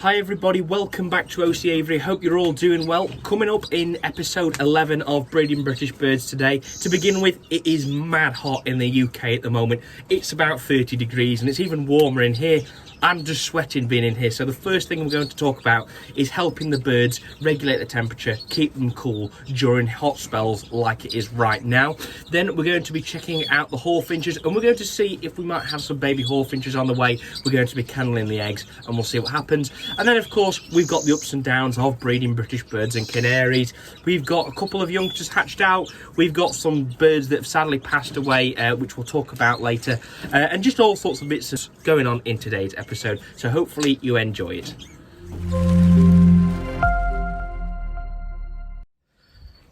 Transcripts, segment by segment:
Hi everybody, welcome back to OC Aviary. Hope you're all doing well. Coming up in episode 11 of Breeding British Birds today. To begin with, it is mad hot in the UK at the moment. It's about 30 degrees and it's even warmer in here. I'm just sweating being in here. So the first thing we're going to talk about is helping the birds regulate the temperature, keep them cool during hot spells like it is right now. Then we're going to be checking out the hawfinches and we're going to see if we might have some baby hawfinches on the way. We're going to be canneling the eggs and we'll see what happens. And then of course we've got the ups and downs of breeding British birds and canaries. We've got a couple of youngsters hatched out. We've got some birds that have sadly passed away, which we'll talk about later. And just all sorts of bits going on in today's episode. So hopefully you enjoy it.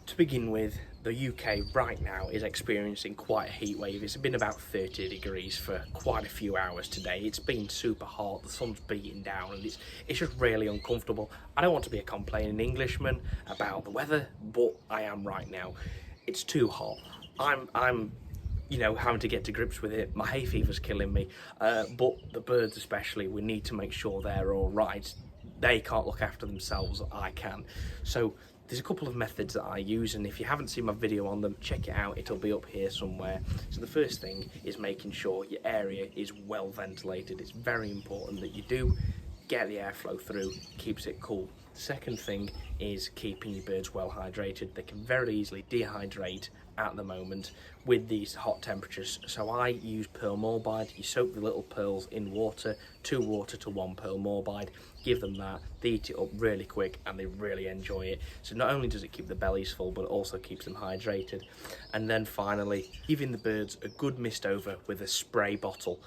To begin with, the UK right now is experiencing quite a heat wave. It's been about 30 degrees for quite a few hours today. It's been super hot, the sun's beating down and it's just really uncomfortable. I don't want to be a complaining Englishman about the weather, but I am right now. It's too hot. I'm you know, having to get to grips with it. My hay fever's killing me, but the birds especially, we need to make sure they're all right. They can't look after themselves, I can. So there's a couple of methods that I use, and if you haven't seen my video on them, check it out, it'll be up here somewhere. So the first thing is making sure your area is well ventilated. It's very important that you do get the airflow through, keeps it cool. The second thing is keeping your birds well hydrated. They can very easily dehydrate at the moment with these hot temperatures. So I use pearl morbide. You soak the little pearls in water, 2 water to 1 pearl morbide, give them that, they eat it up really quick and they really enjoy it. So not only does it keep the bellies full, but it also keeps them hydrated. And then finally, giving the birds a good mist over with a spray bottle.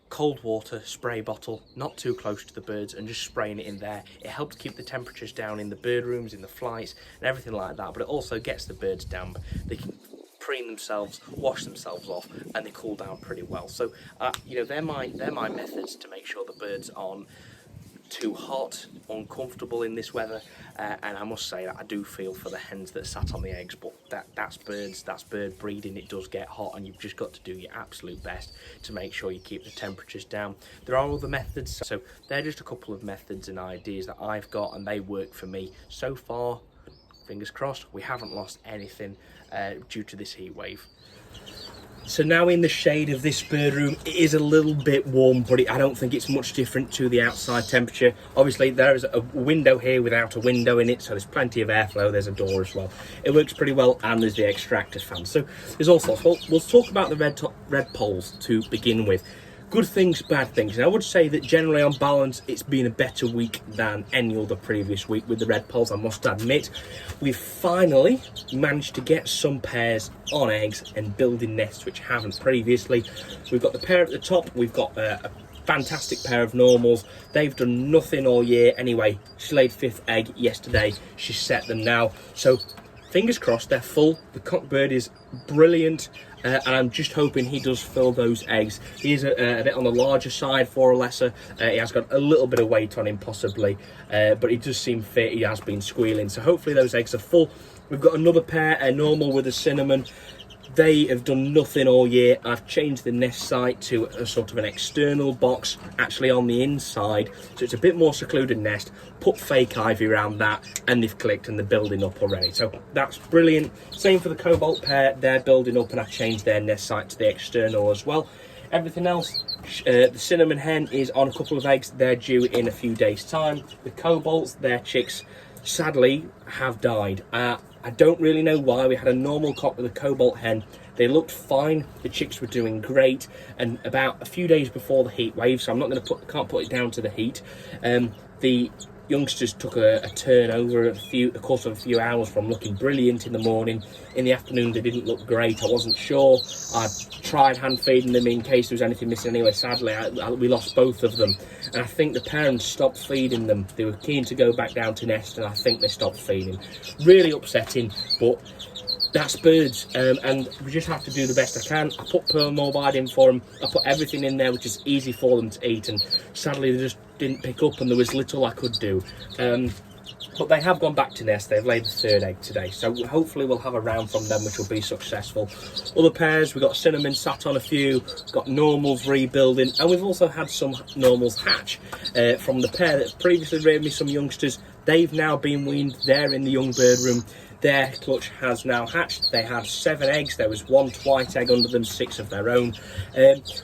Cold water spray bottle, not too close to the birds, and just spraying it in there. It helps keep the temperatures down in the bird rooms, in the flights and everything like that, but it also gets the birds damp. They can preen themselves, wash themselves off, and they cool down pretty well. So you know, they're my methods to make sure the birds aren't too hot, uncomfortable in this weather. And I must say that I do feel for the hens that sat on the eggs, but that's bird breeding. It does get hot and you've just got to do your absolute best to make sure you keep the temperatures down. There are other methods, so they're just a couple of methods and ideas that I've got and they work for me so far. Fingers crossed we haven't lost anything due to this heat wave. So now in the shade of this bird room, it is a little bit warm, but I don't think it's much different to the outside temperature. Obviously there is a window here without a window in it, so there's plenty of airflow. There's a door as well. It works pretty well, and there's the extractor fan. So there's all sorts. Well, we'll talk about the Redpolls to begin with. Good things, bad things. And I would say that generally on balance, it's been a better week than any other previous week with the Redpolls, I must admit. We've finally managed to get some pairs on eggs and building nests, which haven't previously. We've got the pair at the top, we've got a fantastic pair of normals. They've done nothing all year. Anyway, she laid 5th egg yesterday. She set them now. So fingers crossed, they're full. The cockbird is brilliant. And I'm just hoping he does fill those eggs. He is a bit on the larger side for a lesser. He has got a little bit of weight on him possibly, but he does seem fit. He has been squealing, so hopefully those eggs are full. We've got another pair, a normal with a cinnamon. They have done nothing all year. I've changed the nest site to a sort of an external box, actually on the inside, so it's a bit more secluded nest. Put fake ivy around that, and they've clicked and they're building up already. So that's brilliant. Same for the cobalt pair, they're building up, and I've changed their nest site to the external as well. Everything else, the cinnamon hen is on a couple of eggs. They're due in a few days' time. The cobalts, their chicks, sadly, have died. I don't really know why. We had a normal cock with a cobalt hen. They looked fine. The chicks were doing great. And about a few days before the heat wave, so I'm not going to can't put it down to the heat. The youngsters took a turn over the course of a few hours from looking brilliant in the morning. In the afternoon, they didn't look great. I wasn't sure. I tried hand feeding them in case there was anything missing anyway. Sadly, we lost both of them. And I think the parents stopped feeding them. They were keen to go back down to nest, and I think they stopped feeding. Really upsetting, but that's birds, and we just have to do the best I can. I put pearl morbide in for them. I put everything in there which is easy for them to eat, and sadly they just didn't pick up, and there was little I could do. But they have gone back to nest. They've laid the 3rd egg today, so hopefully we'll have a round from them which will be successful. Other pairs, we've got cinnamon sat on a few, got normals rebuilding, and we've also had some normals hatch from the pair that previously reared me some youngsters. They've now been weaned. They're in the young bird room. Their clutch has now hatched. They had 7 eggs. There was 1 Twite egg under them, 6 of their own.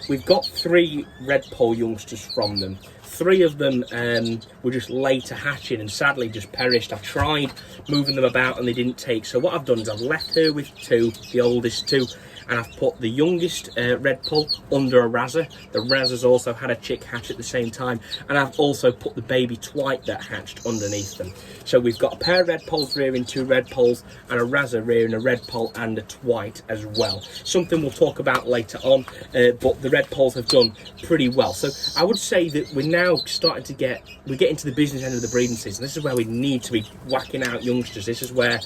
We've got 3 Redpoll youngsters from them. 3 of them were just later hatching and sadly just perished. I tried moving them about and they didn't take. So what I've done is I've left her with 2, the oldest 2, and I've put the youngest Redpoll under a razor. The razors also had a chick hatch at the same time, and I've also put the baby Twite that hatched underneath them. So we've got a pair of Redpolls rearing 2 Redpolls, and a razor rearing a Redpoll and a Twite as well. Something we'll talk about later on, but the Redpolls have done pretty well. So I would say that we're now starting to we're getting to the business end of the breeding season. This is where we need to be whacking out youngsters. This is where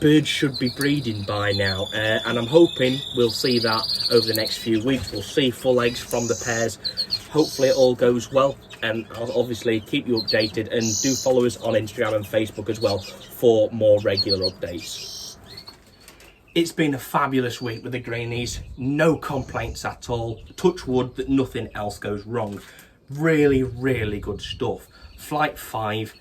birds should be breeding by now, and I'm hoping we'll see that over the next few weeks. We'll see full eggs from the pairs. Hopefully it all goes well, and I'll obviously keep you updated, and do follow us on Instagram and Facebook as well for more regular updates. It's been a fabulous week with the greenies. No complaints at all. Touch wood that nothing else goes wrong. Really, really good stuff. Flight 5.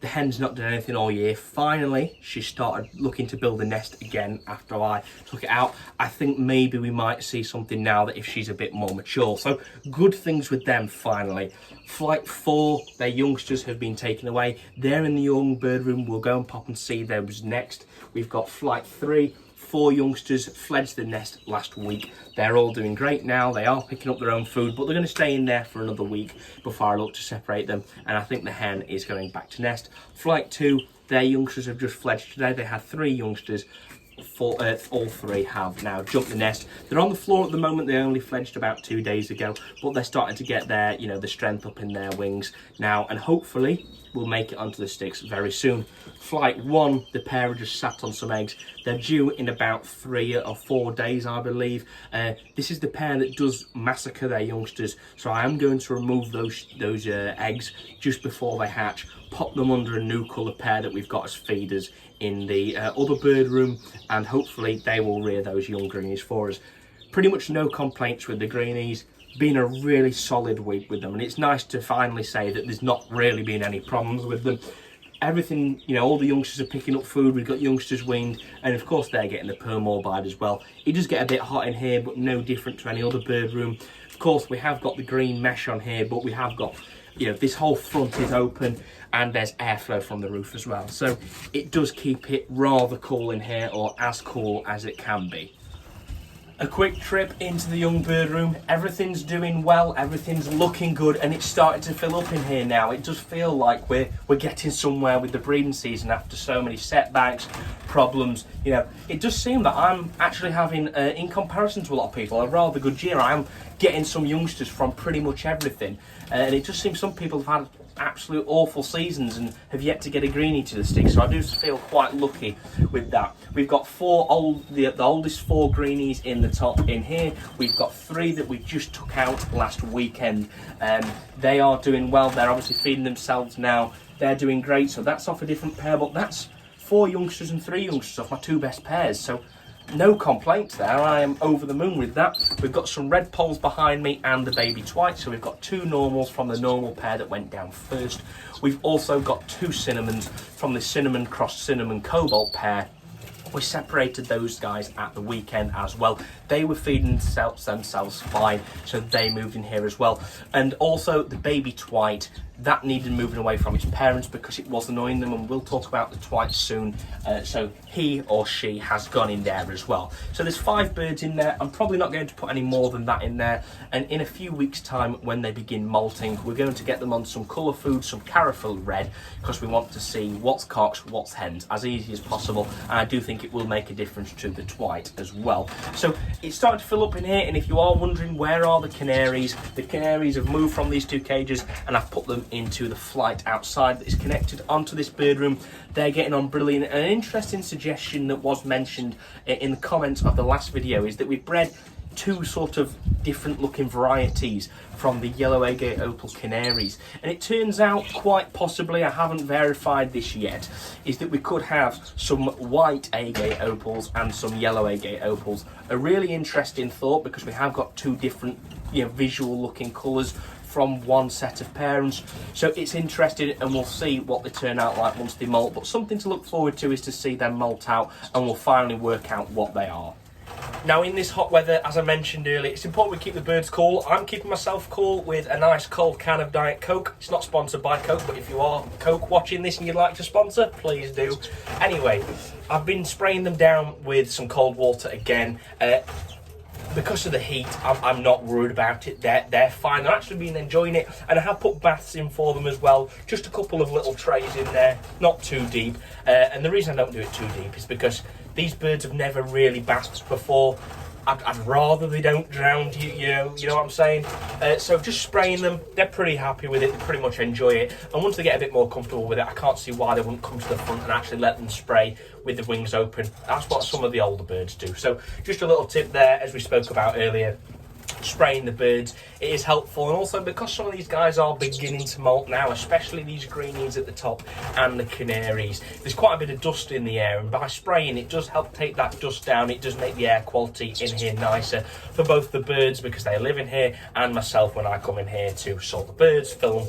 The hen's not done anything all year. Finally, she started looking to build a nest again after I took it out. I think maybe we might see something now that if she's a bit more mature. So good things with them finally. Flight 4, their youngsters have been taken away. They're in the young bird room. We'll go and pop and see those next. We've got Flight 3. 4 youngsters fledged the nest last week. They're all doing great now. They are picking up their own food, but they're going to stay in there for another week before I look to separate them. And I think the hen is going back to nest. Flight 2, their youngsters have just fledged today. They had 3 youngsters. All 3 have now jumped the nest. They're on the floor at the moment. They only fledged about 2 days ago, but they're starting to get their, the strength up in their wings now, and hopefully we'll make it onto the sticks very soon. Flight 1, the pair are just sat on some eggs. They're due in about 3 or 4 days, I believe. This is the pair that does massacre their youngsters, so I am going to remove those eggs just before they hatch, pop them under a new colour pair that we've got as feeders in the other bird room, and hopefully they will rear those young greenies for us. Pretty much no complaints with the greenies. Been a really solid week with them, and it's nice to finally say that there's not really been any problems with them. Everything, all the youngsters are picking up food. We've got youngsters weaned, and of course they're getting the perm bide as well. It does get a bit hot in here, but no different to any other bird room. Of course, we have got the green mesh on here, but we have got, this whole front is open, and there's airflow from the roof as well. So it does keep it rather cool in here, or as cool as it can be. A quick trip into the young bird room. Everything's doing well, everything's looking good, and it's starting to fill up in here now. It does feel like we're getting somewhere with the breeding season after so many setbacks, problems. It does seem that I'm actually having, in comparison to a lot of people, a rather good year. I am getting some youngsters from pretty much everything, and it just seems some people have had absolute awful seasons and have yet to get a greenie to the stick, so I do feel quite lucky with that. We've got the oldest 4 greenies in the top in here. We've got 3 that we just took out last weekend. They are doing well. They're obviously feeding themselves now. They're doing great, so that's off a different pair, but that's 4 youngsters and 3 youngsters off my 2 best pairs, so no complaints there. I am over the moon with that. We've got some Redpolls behind me and the baby Twite, so we've got 2 normals from the normal pair that went down first. We've also got 2 cinnamons from the cinnamon cross cinnamon cobalt pair. We separated those guys at the weekend as well. They were feeding themselves fine, so they moved in here as well. And also the baby Twite, that needed moving away from its parents because it was annoying them, and we'll talk about the Twite soon. So he or she has gone in there as well. So there's 5 birds in there. I'm probably not going to put any more than that in there, and in a few weeks time when they begin molting, we're going to get them on some colour food, some Carafil red, because we want to see what's cocks, what's hens, as easy as possible, and I do think it will make a difference to the Twite as well. So it's starting to fill up in here, and if you are wondering where are the canaries have moved from these 2 cages, and I've put them into the flight outside that is connected onto this bird room. They're getting on brilliant. An interesting suggestion that was mentioned in the comments of the last video is that we've bred two sort of different looking varieties from the yellow agate opal canaries, and it turns out quite possibly, I haven't verified this yet, is that we could have some white agate opals and some yellow agate opals. A really interesting thought, because we have got two different, visual looking colours from one set of parents, so it's interesting, and we'll see what they turn out like once they molt. But something to look forward to is to see them molt out, and we'll finally work out what they are. Now, in this hot weather, as I mentioned earlier, it's important we keep the birds cool. I'm keeping myself cool with a nice cold can of Diet Coke. It's not sponsored by Coke, but if you are Coke watching this and you'd like to sponsor, please do. Anyway, I've been spraying them down with some cold water again. Because of the heat, I'm not worried about it. They're fine. They're actually been enjoying it, and I have put baths in for them as well. Just a couple of little trays in there, not too deep. And the reason I don't do it too deep is because these birds have never really bathed before. I'd rather they don't drown, you know what I'm saying? So just spraying them, they're pretty happy with it, they pretty much enjoy it. And once they get a bit more comfortable with it, I can't see why they wouldn't come to the front and actually let them spray with the wings open. That's what some of the older birds do. So just a little tip there, as we spoke about earlier. Spraying the birds, it is helpful, and also because some of these guys are beginning to molt now, especially these greenies at the top and the canaries, there's quite a bit of dust in the air, and by spraying it does help take that dust down. It does make the air quality in here nicer for both the birds, because they live in here, and myself when I come in here to salt the birds, film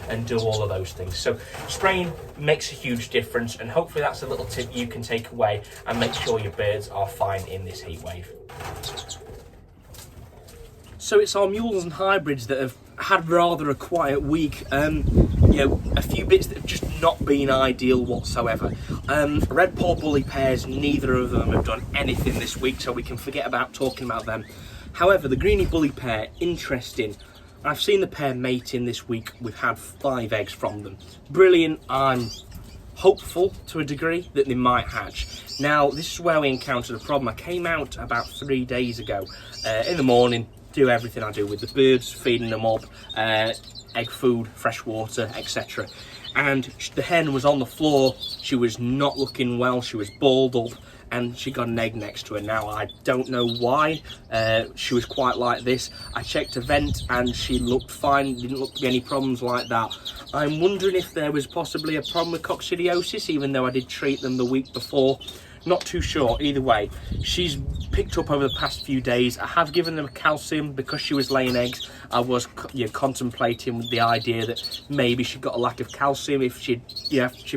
and do all of those things. So spraying makes a huge difference, and hopefully that's a little tip you can take away and make sure your birds are fine in this heat wave. So it's our mules and hybrids that have had rather a quiet week. A few bits that have just not been ideal whatsoever. Redpoll bully pairs, neither of them have done anything this week, so we can forget about talking about them. However, the greenie bully pair, interesting. I've seen the pair mating this week. We've had 5 eggs from them. Brilliant. I'm hopeful to a degree that they might hatch. Now, this is where we encountered a problem. I came out about 3 days ago in the morning, do everything I do with the birds, feeding them up, egg food, fresh water, etc. And the hen was on the floor. She was not looking well. She was balled up, and she got an egg next to her. Now, I don't know why she was quite like this. I checked a vent and she looked fine, didn't look to be any problems like that. I'm wondering if there was possibly a problem with coccidiosis, even though I did treat them the week before. Not too sure. Either way, she's picked up over the past few days. I have given them calcium because she was laying eggs. I was contemplating with the idea that maybe she got a lack of calcium, if she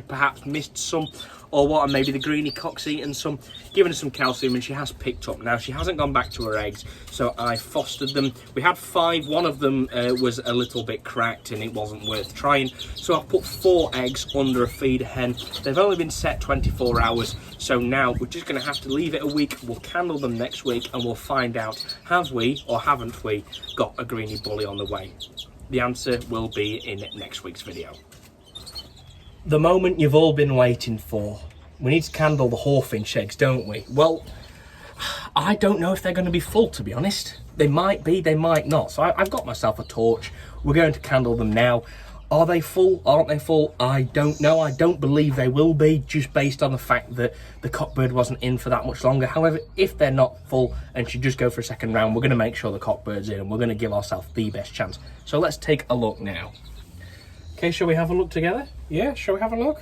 perhaps missed some or what, and maybe the greenie cock's eaten some. Given her some calcium, and she has picked up. Now, she hasn't gone back to her eggs, so I fostered them. We had 5. One of them was a little bit cracked and it wasn't worth trying, so I put 4 eggs under a feeder hen. They've only been set 24 hours, so now we're just going to have to leave it a week. We'll candle them next week and we'll find out, have we or haven't we got a greenie bully on the way? The answer will be in next week's video. The moment you've all been waiting for. We need to candle the hawfinch eggs, don't we? Well, I don't know if they're going to be full, to be honest. They might be, they might not. So I've got myself a torch. We're going to candle them now. Are they full? Aren't they full? I don't know. I don't believe they will be, just based on the fact that the cockbird wasn't in for that much longer. However, if they're not full and should just go for a second round, we're going to make sure the cockbird's in, and we're going to give ourselves the best chance. So let's take a look now. Okay, shall we have a look together? Yeah, shall we have a look?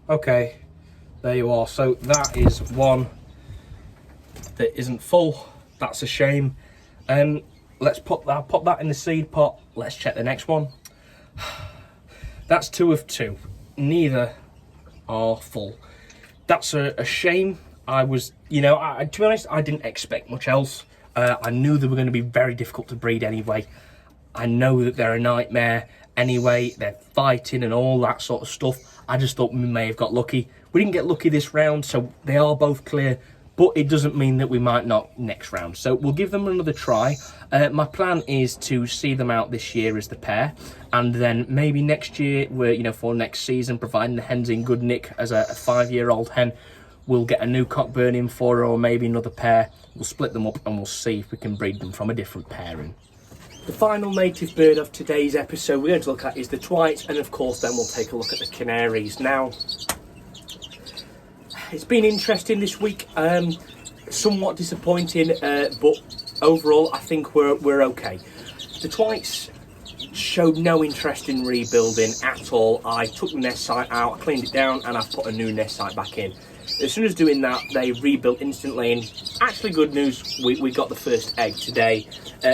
Okay, there you are. So that is one that isn't full. That's a shame. Let's pop that in the seed pot. Let's check the next one. That's 2 of 2. Neither are full. That's a shame. I was, to be honest, I didn't expect much else. I knew they were going to be very difficult to breed anyway. I know that they're a nightmare anyway. They're fighting and all that sort of stuff. I just thought we may have got lucky. We didn't get lucky this round, so they are both clear, but it doesn't mean that we might not next round. So we'll give them another try. My plan is to see them out this year as the pair, and then maybe next year, for next season, providing the hen's in good nick as a 5-year-old hen, we'll get a new cockburn in for her, or maybe another pair. We'll split them up and we'll see if we can breed them from a different pairing. The final native bird of today's episode we're going to look at is the Twite, and of course then we'll take a look at the canaries. Now, it's been interesting this week. somewhat disappointing, but overall I think we're okay. The Twites showed no interest in rebuilding at all. I took the nest site out, I cleaned it down, and I've put a new nest site back in. As soon as doing that, they rebuilt instantly, and actually good news, we got the first egg today.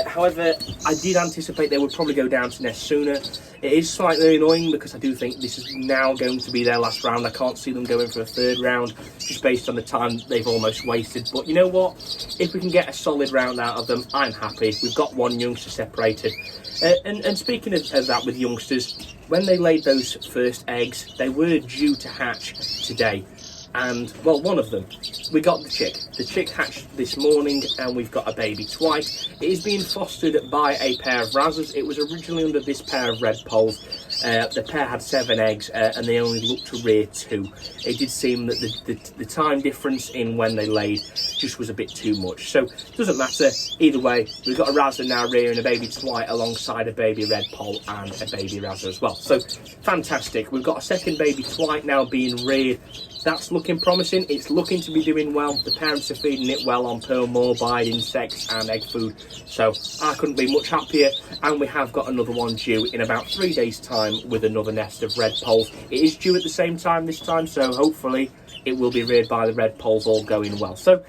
However, I did anticipate they would probably go down to nest sooner. It is slightly annoying because I do think this is now going to be their last round. I can't see them going for a third round just based on the time they've almost wasted. But you know what? If we can get a solid round out of them, I'm happy. We've got one youngster separated. And speaking of that with youngsters, when they laid those first eggs, they were due to hatch today. And, well, one of them, we got the chick. The chick hatched this morning, and we've got a baby Twite. It is being fostered by a pair of Razzers. It was originally under this pair of Redpolls. The pair had 7 eggs, and they only looked to rear 2. It did seem that the time difference in when they laid just was a bit too much. So, it doesn't matter. Either way, we've got a Razzer now rearing a baby Twite alongside a baby Redpoll and a baby Razzer as well. So, fantastic. We've got a second baby Twite now being reared. That's looking promising. It's looking to be doing well. The parents are feeding it well on pearl morbide, insects and egg food. So I couldn't be much happier. And we have got another one due in about 3 days' time with another nest of Redpolls. It is due at the same time this time, so hopefully it will be reared by the Redpolls, all going well. So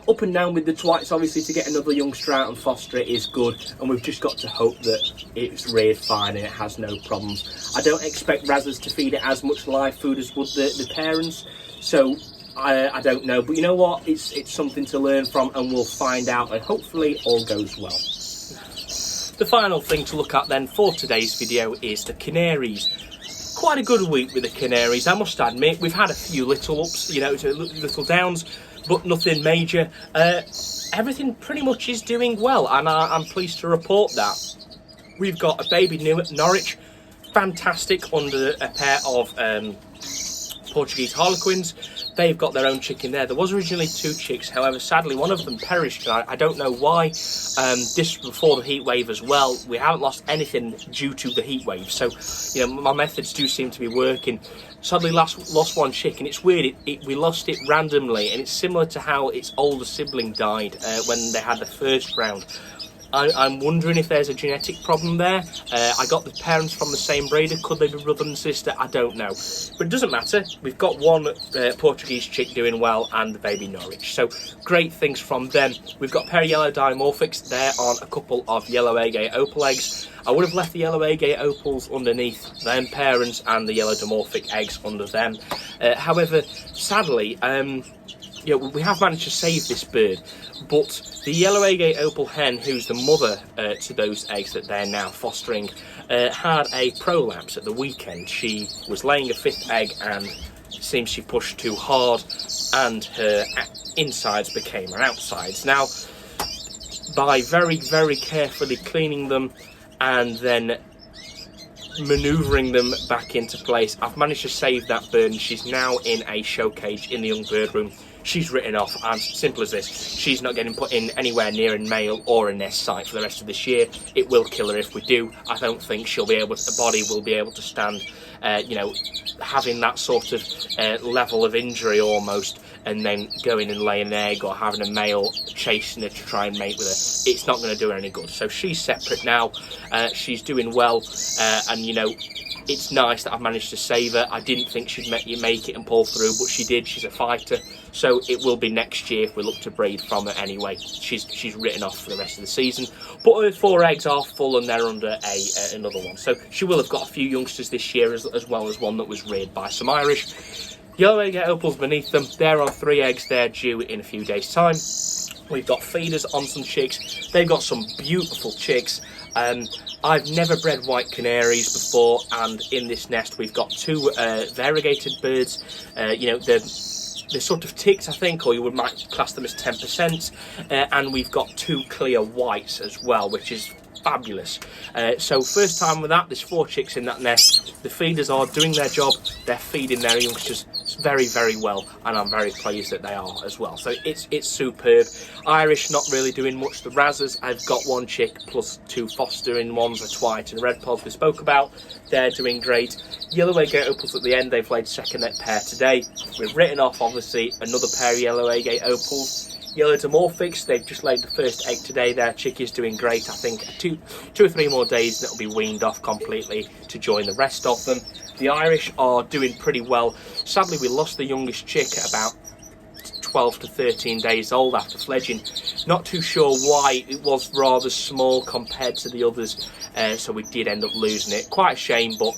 up and down with the Twites, obviously, to get another youngster out and foster it is good, and we've just got to hope that it's reared fine and it has no problems. I don't expect Razzers to feed it as much live food as would the parents, so I don't know. But you know what? It's something to learn from, and we'll find out, and hopefully all goes well. The final thing to look at then for today's video is the Canaries. Quite a good week with the Canaries, I must admit. We've had a few little ups, you know, little downs, but nothing major. Everything pretty much is doing well, and I'm pleased to report that. We've got a baby new at Norwich, fantastic, under a pair of Portuguese Harlequins. They've got their own chick in there. There was originally 2 chicks, however, sadly, one of them perished. I don't know why. This before the heat wave as well. We haven't lost anything due to the heat wave, so you know my methods do seem to be working. Sadly, lost one chick, and it's weird. We lost it randomly, and it's similar to how its older sibling died when they had the first round. I'm wondering if there's a genetic problem there. I got the parents from the same breeder. Could they be brother and sister? I don't know. But it doesn't matter. We've got one Portuguese chick doing well and the baby Norwich. So great things from them. We've got a pair of yellow dimorphics there on a couple of yellow agate opal eggs. I would have left the yellow agate opals underneath them parents and the yellow dimorphic eggs under them. However, sadly, you know, we have managed to save this bird, but the yellow agate opal hen, who's the mother to those eggs that they're now fostering, had a prolapse at the weekend. She was laying a 5th egg, and it seems she pushed too hard, and her insides became her outsides. Now, by very, very carefully cleaning them and then manoeuvring them back into place, I've managed to save that bird, and she's now in a show cage in the young bird room. She's written off, and simple as this, she's not getting put in anywhere near a male or a nest site for the rest of this year. It will kill her if we do. I don't think she'll be able to, the body will be able to stand, you know, having that sort of level of injury almost, and then going and laying an egg or having a male chasing her to try and mate with her. It's not going to do her any good. So she's separate now. She's doing well, and you know, it's nice that I've managed to save her. I didn't think she'd make it and pull through, but she did. She's a fighter, so it will be next year if we look to breed from her anyway. She's written off for the rest of the season, but her 4 eggs are full and they're under another one. So she will have got a few youngsters this year, as well as one that was reared by some Irish. Yellow agate opals beneath them. They're on 3 eggs. They're due in a few days' time. We've got feeders on some chicks. They've got some beautiful chicks. I've never bred white canaries before, and in this nest we've got 2 variegated birds. You know, they're sort of ticks, I think, or you might class them as 10%. And we've got 2 clear whites as well, which is fabulous. So first time with that, there's 4 chicks in that nest. The feeders are doing their job. They're feeding their youngsters very, very well, and I'm very pleased that they are as well. So it's superb. Irish not really doing much. The Razzers, I've got 1 chick plus 2 fostering ones, a Twite and Redpolls we spoke about. They're doing great. Yellow agate opals at the end, they've laid second pair today. We've written off, obviously, another pair of yellow agate opals. yellow dimorphics, they've just laid the first egg today. Their chick is doing great. I think two or three more days that'll be weaned off completely to join the rest of them. The Irish are doing pretty well. Sadly, we lost the youngest chick at about 12 to 13 days old after fledging. Not too sure why. It was rather small compared to the others, so we did end up losing it. Quite a shame, but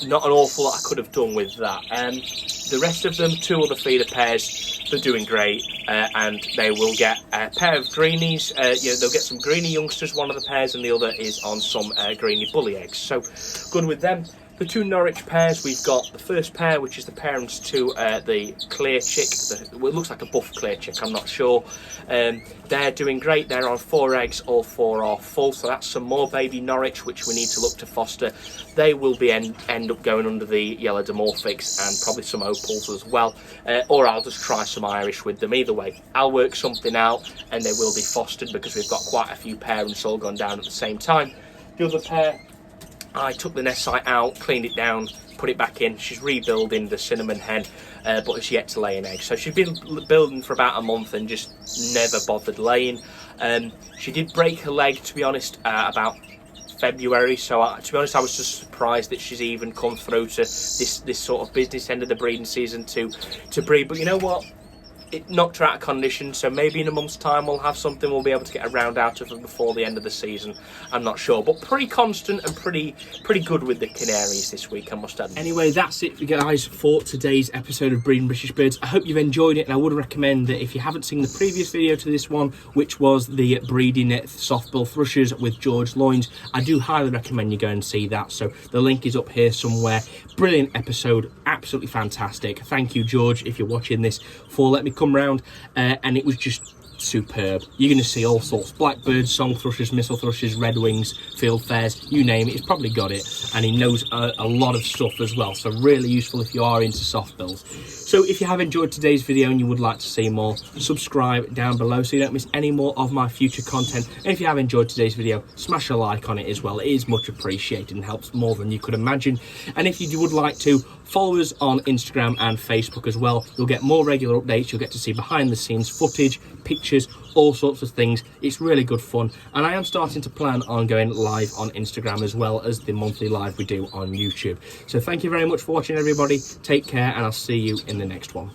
not an awful lot I could have done with that. The rest of them, 2 other feeder pairs, they're doing great, and they will get a pair of greenies. They'll get some greenie youngsters, one of the pairs, and the other is on some greenie bully eggs. So good with them. The 2 Norwich pairs, we've got the first pair, which is the parents to the clear chick. Well, it looks like a buff clear chick, I'm not sure. They're doing great. They're on 4 eggs, all 4 are full, so that's some more baby Norwich, which we need to look to foster. They will be end up going under the yellow dimorphics and probably some opals as well, or I'll just try some Irish with them. Either way, I'll work something out and they will be fostered because we've got quite a few parents all gone down at the same time. The other pair, I took the nest site out, cleaned it down, put it back in. She's rebuilding the cinnamon hen, but has yet to lay an egg. So she's been building for about a month and just never bothered laying. She did break her leg, to be honest, about February. So to be honest, I was just surprised that she's even come through to this sort of business end of the breeding season to breed. But you know what? It knocked her out of condition, so maybe in a month's time we'll have something, we'll be able to get a round out of her before the end of the season. I'm not sure, but pretty constant and pretty good with the Canaries this week, I must admit. Anyway, that's it, guys, for today's episode of Breeding British Birds. I hope you've enjoyed it, and I would recommend that if you haven't seen the previous video to this one, which was the breeding softbill thrushes with George Loins, I do highly recommend you go and see that. So the link is up here somewhere. Brilliant episode, absolutely fantastic. Thank you, George, if you're watching this, for letting me come round, and it was just superb. You're going to see all sorts: blackbirds, song thrushes, missile thrushes, redwings, field fares, you name it. He's probably got it, and he knows a lot of stuff as well, so really useful if you are into soft bills. So if you have enjoyed today's video and you would like to see more, subscribe down below so you don't miss any more of my future content. And if you have enjoyed today's video, smash a like on it as well. It is much appreciated and helps more than you could imagine. And if you would like to, follow us on Instagram and Facebook as well. You'll get more regular updates. You'll get to see behind the scenes footage, pictures, all sorts of things. It's really good fun, and I am starting to plan on going live on Instagram as well as the monthly live we do on YouTube. So thank you very much for watching, everybody. Take care, and I'll see you in the next one.